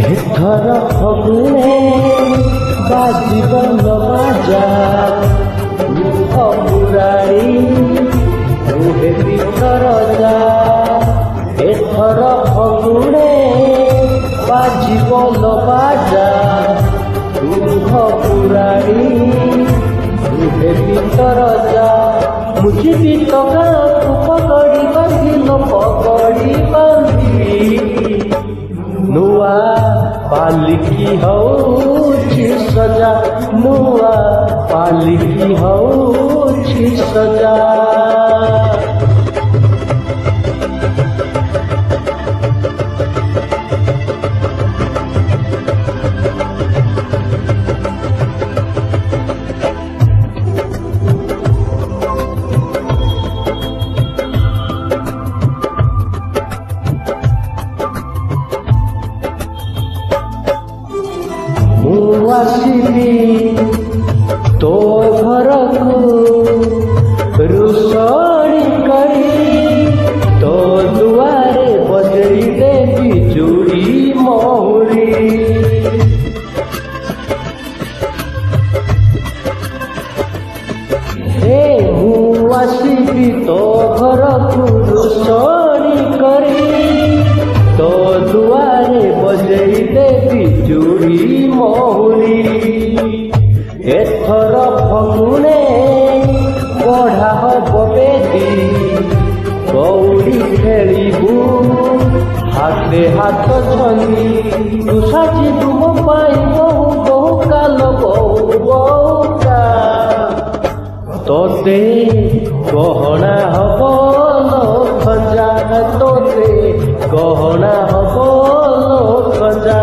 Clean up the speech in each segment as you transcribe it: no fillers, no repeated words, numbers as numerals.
एथर फगुने बाजीबन बाजा मुरारी तुहे भीतर जा। एथर फगुने बाजीबन बाजा मुरारी तुहे भीतर जा। मुझे भी तो पकड़ी बांधिल पकड़ी बांधी नुआ पालिकी हौछि सजा। नुआ पालिकी हौछि सजा। आसिबी तो घरकू रुसड़ी करी तो दुआरे बजई देवी चूड़ी महुरी। आसिबी तो घरकू रुसड़ी करी तो दुआरे बजई देवी चूड़ी महुरी। एथर फगुने पढ़ा हब बेटी कौड़ी खेलिबू हाथे हाथ छंदी तू साजिबू मो पाई बहु बहु काल बहु बहुका। तोते गहना हब लो खंजा तोते गहना हब लो खंजा।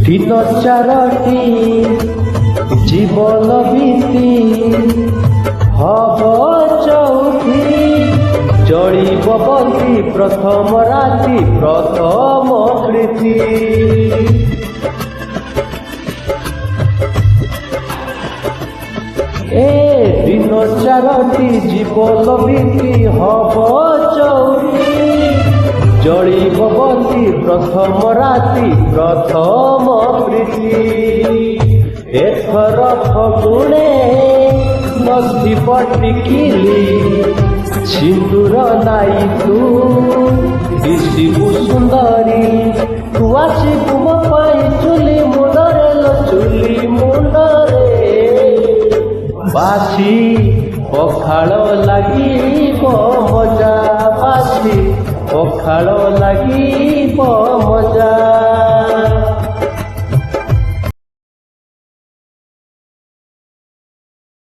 दिन चारटी जीवन बीती हब चौथी जड़ीब बंदी प्रथम राति प्रथम प्रीति। दिन चारटी जीवन बीती हब चौथी जड़ीब बंदी प्रथम राति प्रथम प्रीति। एथर फगुने नसीब टिकिली सिंदूर नाई तू दिशिबू सुंदरी। तू आसिबू मो पाई चुली मुंडरे लो चुली मुंडरे। बासी पखाळ लागिब मजा बासी पखाळ लागिब मजा।